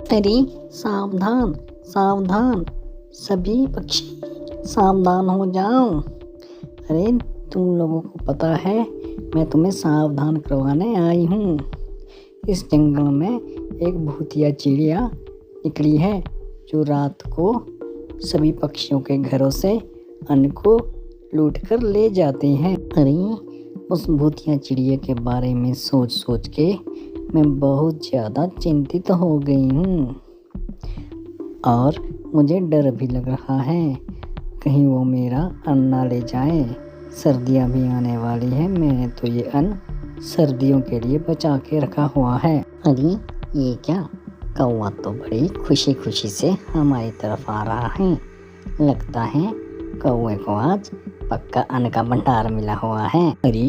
अरे सावधान सावधान, सभी पक्षी सावधान हो जाओ। अरे तुम लोगों को पता है मैं तुम्हें सावधान करवाने आई हूँ। इस जंगल में एक भूतिया चिड़िया निकली है जो रात को सभी पक्षियों के घरों से अन्न को लूट कर ले जाती है। अरे उस भूतिया चिड़िया के बारे में सोच सोच के मैं बहुत ज़्यादा चिंतित हो गई हूँ और मुझे डर भी लग रहा है कहीं वो मेरा अन्न ना ले जाए। सर्दियाँ भी आने वाली है, मैंने तो ये अन्न सर्दियों के लिए बचा के रखा हुआ है। अरे ये क्या, कौवा तो बड़ी खुशी खुशी से हमारी तरफ आ रहा है। लगता है कौवे को आज पक्का अन्न का भंडार मिला हुआ है। अरे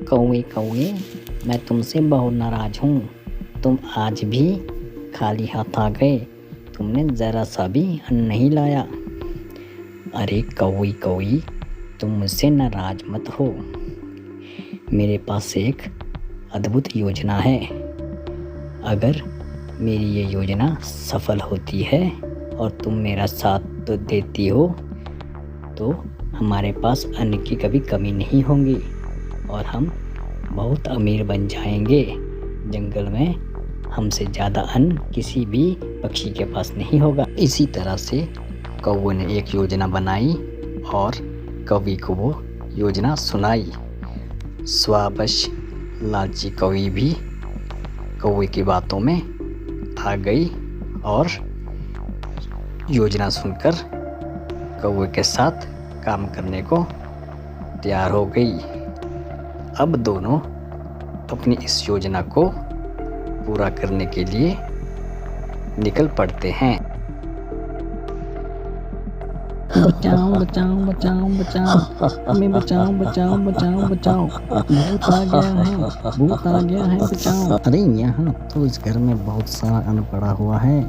कौवे कौवे, मैं तुमसे बहुत नाराज हूँ। तुम आज भी खाली हाथ आ गए, तुमने ज़रा सा भी अन्न नहीं लाया। अरे कौवी कौवी, तुम मुझसे नाराज मत हो। मेरे पास एक अद्भुत योजना है। अगर मेरी ये योजना सफल होती है और तुम मेरा साथ तो देती हो तो हमारे पास अन्न की कभी कमी नहीं होगी और हम बहुत अमीर बन जाएंगे। जंगल में हमसे ज़्यादा अन्न किसी भी पक्षी के पास नहीं होगा। इसी तरह से कौवे ने एक योजना बनाई और कौवी को वो योजना सुनाई। स्वाबश लालची कौवी भी कौवे की बातों में आ गई और योजना सुनकर कौवे के साथ काम करने को तैयार हो गई। अब दोनों अपनी इस योजना को पूरा करने के लिए निकल पड़ते हैं। बचाओ बचाओ बचाओ बचाओ, हमें बचाओ बचाओ बचाओ बचाओ, भूत आ गया है, भूत आ गया है, बचाओ। अरे यहाँ तो इस घर में बहुत सारा अन्न पड़ा हुआ है,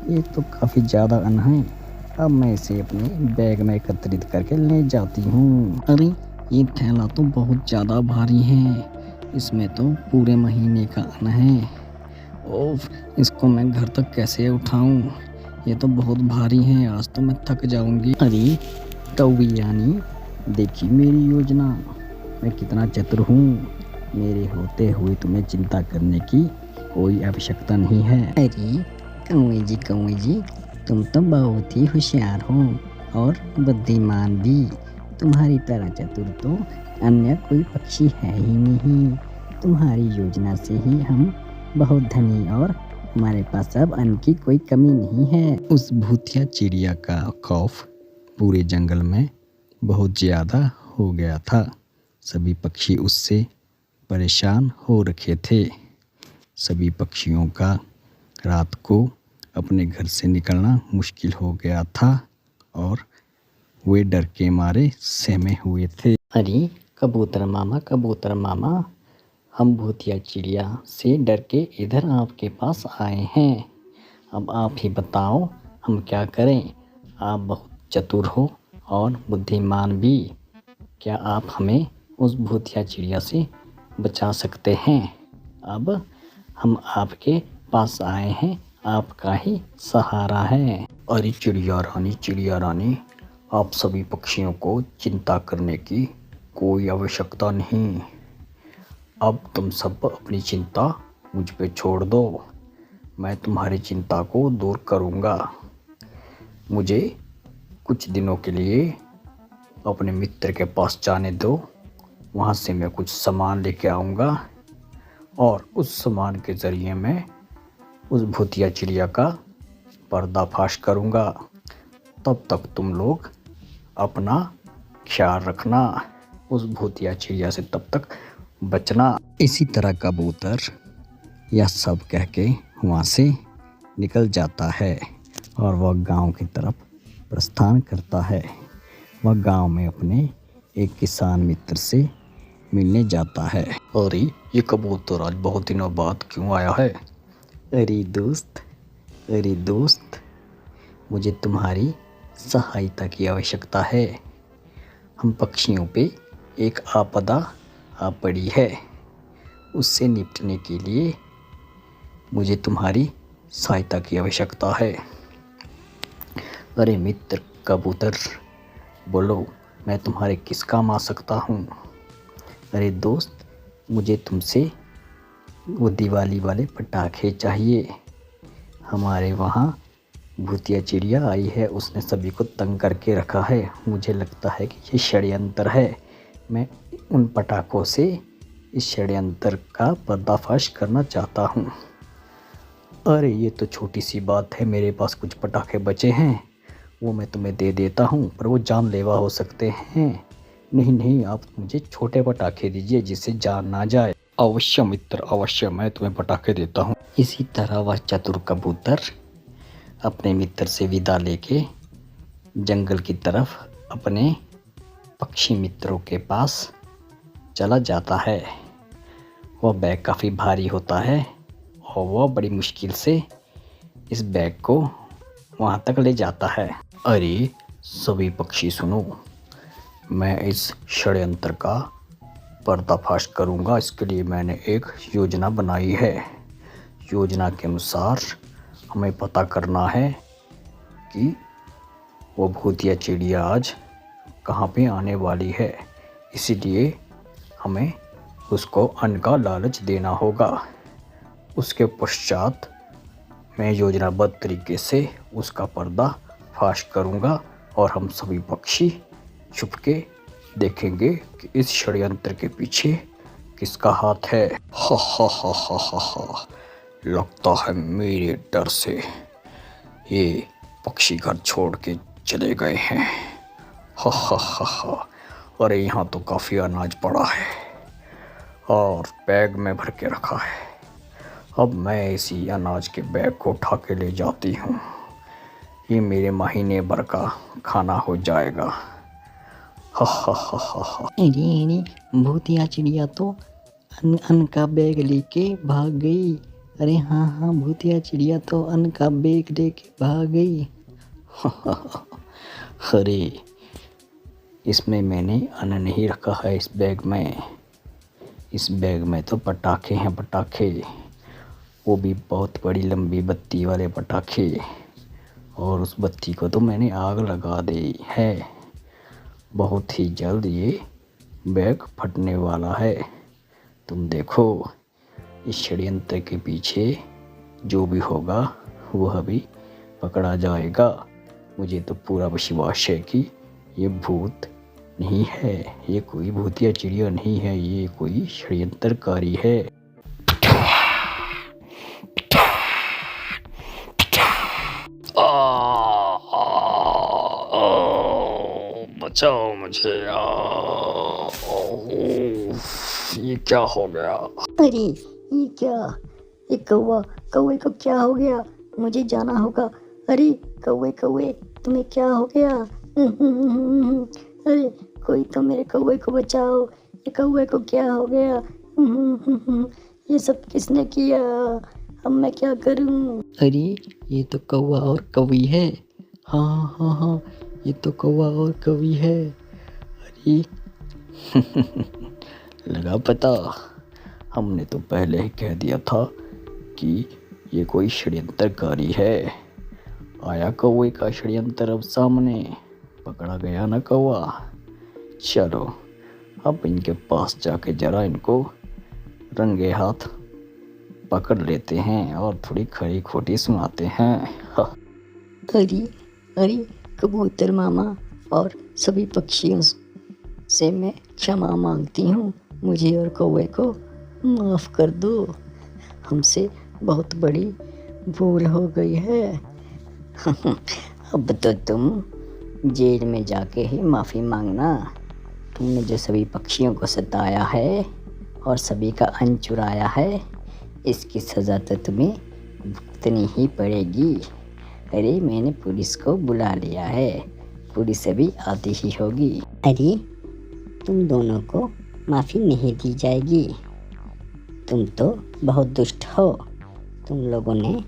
ये तो काफ़ी ज़्यादा अन्न है। अब मैं इसे अपने बैग में एकत्रित करके ले जाती हूँ। अरे ये थैला तो बहुत ज़्यादा भारी है, इसमें तो पूरे महीने का अन्न है। ओफ, इसको मैं घर तक कैसे उठाऊं? ये तो बहुत भारी है, आज तो मैं थक जाऊंगी। अरे कौवी रानी, देखिए मेरी योजना, मैं कितना चतुर हूँ। मेरे होते हुए तुम्हें चिंता करने की कोई आवश्यकता नहीं है। अरे कौवे जी, तुम तो बहुत ही होशियार हो और बुद्धिमान भी। तुम्हारी तरह चतुर तो अन्य कोई पक्षी है ही नहीं। तुम्हारी योजना से ही हम बहुत धनी और हमारे पास अब अन्न की कोई कमी नहीं है। उस भूतिया चिड़िया का खौफ पूरे जंगल में बहुत ज़्यादा हो गया था। सभी पक्षी उससे परेशान हो रखे थे। सभी पक्षियों का रात को अपने घर से निकलना मुश्किल हो गया था और वे डर के मारे सहमे हुए थे। अरे कबूतर मामा, हम भूतिया चिड़िया से डर के इधर आपके पास आए हैं। अब आप ही बताओ हम क्या करें? आप बहुत चतुर हो और बुद्धिमान भी। क्या आप हमें उस भूतिया चिड़िया से बचा सकते हैं? अब हम आपके पास आए हैं, आपका ही सहारा है। अरे चिड़िया रानी, आप सभी पक्षियों को चिंता करने की कोई आवश्यकता नहीं। अब तुम सब अपनी चिंता मुझ पे छोड़ दो, मैं तुम्हारी चिंता को दूर करूँगा। मुझे कुछ दिनों के लिए अपने मित्र के पास जाने दो, वहाँ से मैं कुछ सामान लेके आऊँगा और उस सामान के ज़रिए मैं उस भूतिया चिड़िया का पर्दाफाश करूँगा। तब तक तुम लोग अपना ख्याल रखना, उस भूतिया चिड़िया से तब तक बचना। इसी तरह कबूतर यह सब कह के वहाँ से निकल जाता है और वह गांव की तरफ प्रस्थान करता है। वह गांव में अपने एक किसान मित्र से मिलने जाता है। अरे ये कबूतर आज बहुत दिनों बाद क्यों आया है? अरे दोस्त, मुझे तुम्हारी सहायता की आवश्यकता है। हम पक्षियों पे एक आपदा आ पड़ी है, उससे निपटने के लिए मुझे तुम्हारी सहायता की आवश्यकता है। अरे मित्र कबूतर, बोलो मैं तुम्हारे किस काम आ सकता हूँ? अरे दोस्त, मुझे तुमसे वो दिवाली वाले पटाखे चाहिए। हमारे वहाँ भूतिया चिड़िया आई है, उसने सभी को तंग करके रखा है। मुझे लगता है कि ये षड्यंत्र है। मैं उन पटाखों से इस षड्यंत्र का पर्दाफाश करना चाहता हूँ। अरे ये तो छोटी सी बात है, मेरे पास कुछ पटाखे बचे हैं, वो मैं तुम्हें दे देता हूँ, पर वो जानलेवा हो सकते हैं। नहीं नहीं, आप मुझे छोटे पटाखे दीजिए जिससे जान ना जाए। अवश्य मित्र अवश्य, मैं तुम्हें पटाखे देता हूँ। इसी तरह वह चतुर कबूतर अपने मित्र से विदा लेके जंगल की तरफ अपने पक्षी मित्रों के पास चला जाता है। वह बैग काफ़ी भारी होता है और वह बड़ी मुश्किल से इस बैग को वहाँ तक ले जाता है। अरे सभी पक्षी सुनो, मैं इस षड्यंत्र का पर्दाफाश करूँगा। इसके लिए मैंने एक योजना बनाई है। योजना के अनुसार हमें पता करना है कि वो भूतिया चिड़िया आज कहाँ पे आने वाली है। इसीलिए हमें उसको अन्न का लालच देना होगा। उसके पश्चात मैं योजनाबद्ध तरीके से उसका पर्दा फाश करूँगा और हम सभी पक्षी छुपके देखेंगे कि इस षड्यंत्र के पीछे किसका हाथ है। हा हा हा हा हा हा, लगता है मेरे डर से ये पक्षी घर छोड़ के चले गए हैं। हा हा हा हा, अरे यहाँ तो काफ़ी अनाज पड़ा है और बैग में भर के रखा है। अब मैं इसी अनाज के बैग को उठा के ले जाती हूँ, ये मेरे महीने भर का खाना हो जाएगा। हा हा हा हा हा। अरे भूतिया चिड़िया तो अन्न का बैग लेके भाग गई। अरे हाँ हाँ, भूतिया चिड़िया तो अन्न का बैग लेके भाग गई। अरे इसमें मैंने अन्न नहीं रखा है। इस बैग में तो पटाखे हैं, पटाखे, वो भी बहुत बड़ी लंबी बत्ती वाले पटाखे। और उस बत्ती को तो मैंने आग लगा दी है। बहुत ही जल्द ये बैग फटने वाला है। तुम देखो, इस षड्यंत्र के पीछे जो भी होगा वह भी पकड़ा जाएगा। मुझे तो पूरा विश्वास है कि ये भूत नहीं है, ये कोई भूतिया चिड़िया नहीं है, ये कोई षड्यंत्रकारी है। बचाओ मुझे, ये क्या हो गया? अरे ये क्या, ये कौवे को क्या हो गया? मुझे जाना होगा। अरे कौवे तुम्हें क्या हो गया? अरे कोई तो मेरे कौवे को बचाओ, ये कौवे को क्या हो गया? ये सब किसने किया? अब मैं क्या करूं? अरे ये तो कौवा और कौवी है। हाँ हाँ हाँ, ये तो कौवा और कौवी है। अरे लगा पता, हमने तो पहले ही कह दिया था कि ये कोई षड्यंत्रकारी है। आया कौवे का षड्यंत्र अब सामने, पकड़ा गया ना कौवा। चलो अब इनके पास जाके जरा इनको रंगे हाथ पकड़ लेते हैं और थोड़ी खरी खोटी सुनाते हैं। अरे कबूतर मामा और सभी पक्षियों से मैं क्षमा मांगती हूँ। मुझे और कौवे को माफ़ कर दो। हमसे बहुत बड़ी भूल हो गई है। अब तो तुम जेल में जाके ही माफ़ी मांगना। तुमने जो सभी पक्षियों को सताया है और सभी का अन्न चुराया है, इसकी सज़ा तो तुम्हें भुगतनी ही पड़ेगी। अरे मैंने पुलिस को बुला लिया है, पुलिस अभी आती ही होगी। अरे तुम दोनों को माफ़ी नहीं दी जाएगी। तुम तो बहुत दुष्ट हो। तुम लोगों ने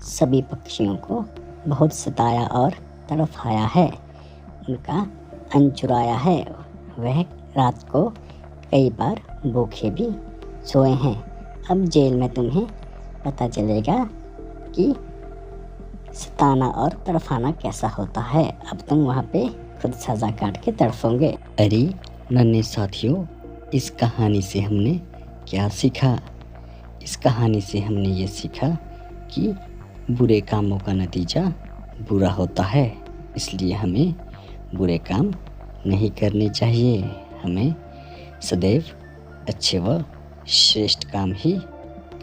सभी पक्षियों को बहुत सताया और तड़पाया है, उनका अन्न चुराया है। वह रात को कई बार भूखे भी सोए हैं। अब जेल में तुम्हें पता चलेगा कि सताना और तड़फाना कैसा होता है। अब तुम वहाँ पे खुद सजा काट के तड़फोगे। अरे नन्हे साथियों, इस कहानी से हमने क्या सीखा? इस कहानी से हमने ये सीखा कि बुरे कामों का नतीजा बुरा होता है, इसलिए हमें बुरे काम नहीं करने चाहिए। हमें सदैव अच्छे व श्रेष्ठ काम ही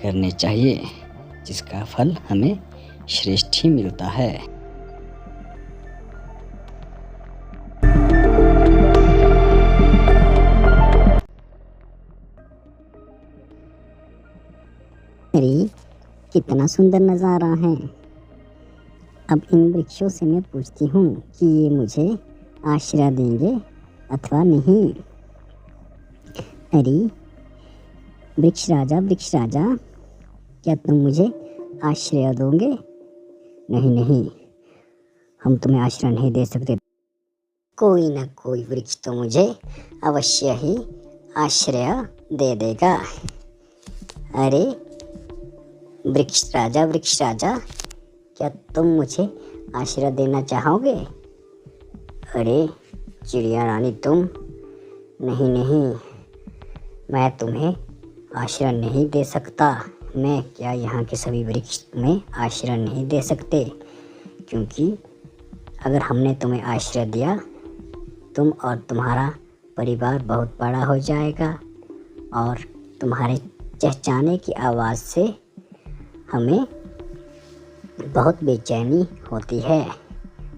करने चाहिए, जिसका फल हमें श्रेष्ठ ही मिलता है। अरे कितना सुंदर नज़ारा है। अब इन वृक्षों से मैं पूछती हूँ कि ये मुझे आश्रय देंगे अथवा नहीं। अरे वृक्ष राजा, क्या तुम मुझे आश्रय दोगे? नहीं नहीं, हम तुम्हें आश्रय नहीं दे सकते। कोई ना कोई वृक्ष तो मुझे अवश्य ही आश्रय दे देगा। अरे वृक्ष राजा, क्या तुम मुझे आश्रय देना चाहोगे? अरे चिड़िया रानी तुम, नहीं, मैं तुम्हें आश्रय नहीं दे सकता। मैं क्या यहाँ के सभी वृक्ष तुम्हें आश्रय नहीं दे सकते, क्योंकि अगर हमने तुम्हें आश्रय दिया, तुम और तुम्हारा परिवार बहुत बड़ा हो जाएगा और तुम्हारे चहचहाने की आवाज़ से हमें बहुत बेचैनी होती है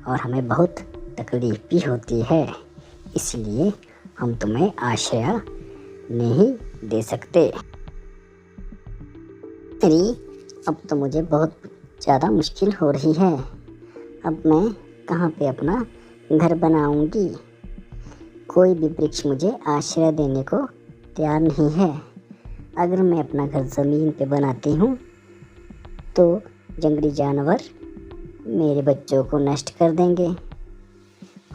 और हमें बहुत तकलीफ भी होती है, इसलिए हम तुम्हें आश्रय नहीं दे सकते। अरे अब तो मुझे बहुत ज़्यादा मुश्किल हो रही है। अब मैं कहाँ पे अपना घर बनाऊंगी? कोई भी वृक्ष मुझे आश्रय देने को तैयार नहीं है। अगर मैं अपना घर ज़मीन पे बनाती हूँ तो जंगली जानवर मेरे बच्चों को नष्ट कर देंगे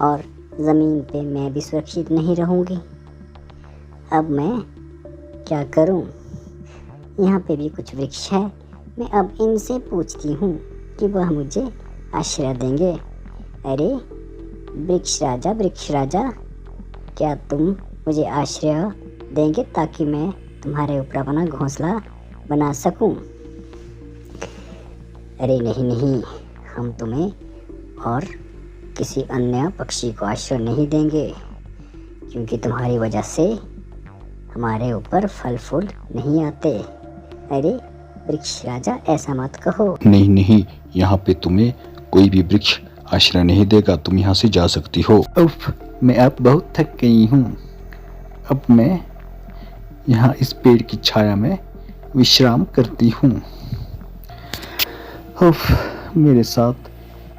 और ज़मीन पे मैं भी सुरक्षित नहीं रहूँगी। अब मैं क्या करूँ? यहाँ पे भी कुछ वृक्ष है, मैं अब इनसे पूछती हूँ कि वह मुझे आश्रय देंगे। अरे वृक्ष राजा, क्या तुम मुझे आश्रय देंगे ताकि मैं तुम्हारे ऊपर अपना घोंसला बना सकूं? अरे नहीं, हम तुम्हें और किसी अन्य पक्षी को आश्रय नहीं देंगे, क्योंकि तुम्हारी वजह से हमारे ऊपर फल फूल नहीं आते। अरे वृक्ष राजा, ऐसा मत कहो। नहीं, यहाँ पे तुम्हें कोई भी वृक्ष आश्रय नहीं देगा, तुम यहाँ से जा सकती हो। उफ, मैं अब बहुत थक गई हूँ। अब मैं यहाँ इस पेड़ की छाया में विश्राम करती हूँ। उफ, मेरे साथ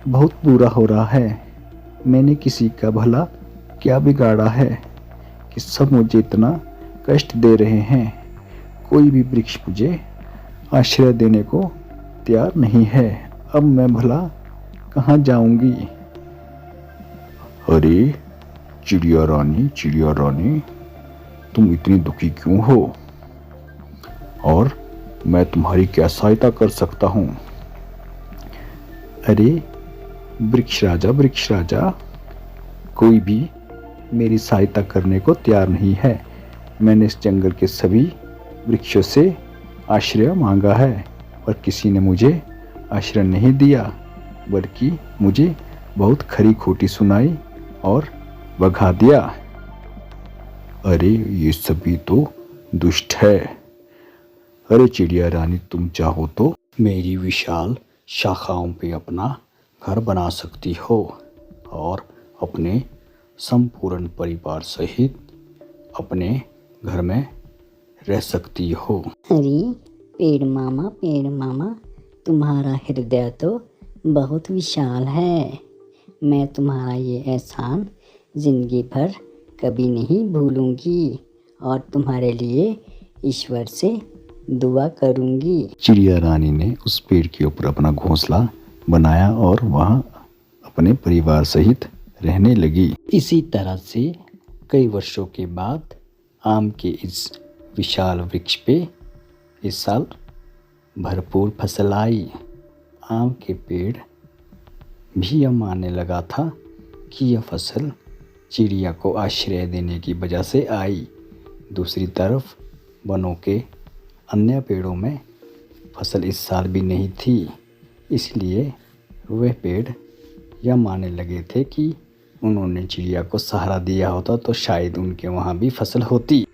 बहुत बुरा हो रहा है। मैंने किसी का भला क्या बिगाड़ा है कि सब मुझे इतना कष्ट दे रहे हैं। कोई भी वृक्ष मुझे आश्रय देने को तैयार नहीं है। अब मैं भला कहाँ जाऊंगी? अरे चिड़िया रानी, तुम इतनी दुखी क्यों हो और मैं तुम्हारी क्या सहायता कर सकता हूँ? अरे वृक्ष राजा, कोई भी मेरी सहायता करने को तैयार नहीं है। मैंने इस जंगल के सभी वृक्षों से आश्रय मांगा है पर किसी ने मुझे आश्रय नहीं दिया, बल्कि मुझे बहुत खरी खोटी सुनाई और भगा दिया। अरे ये सभी तो दुष्ट है। अरे चिड़िया रानी, तुम चाहो तो मेरी विशाल शाखाओं पे अपना घर बना सकती हो और अपने संपूर्ण परिवार सहित अपने घर में रह सकती हो। अरे पेड़ मामा, तुम्हारा हृदय तो बहुत विशाल है। मैं तुम्हारा ये एहसान जिंदगी भर कभी नहीं भूलूंगी और तुम्हारे लिए ईश्वर से दुआ करूंगी। चिड़िया रानी ने उस पेड़ के ऊपर अपना घोंसला बनाया और वहाँ अपने परिवार सहित रहने लगी। इसी तरह से कई वर्षों के बाद आम के इस विशाल वृक्ष पे इस साल भरपूर फसल आई आम के पेड़ भी यह मानने लगा था कि यह फसल चिड़िया को आश्रय देने की वजह से आई। दूसरी तरफ वनों के अन्य पेड़ों में फसल इस साल भी नहीं थी, इसलिए वह पेड़ यह मानने लगे थे कि उन्होंने चिड़िया को सहारा दिया होता तो शायद उनके वहाँ भी फसल होती।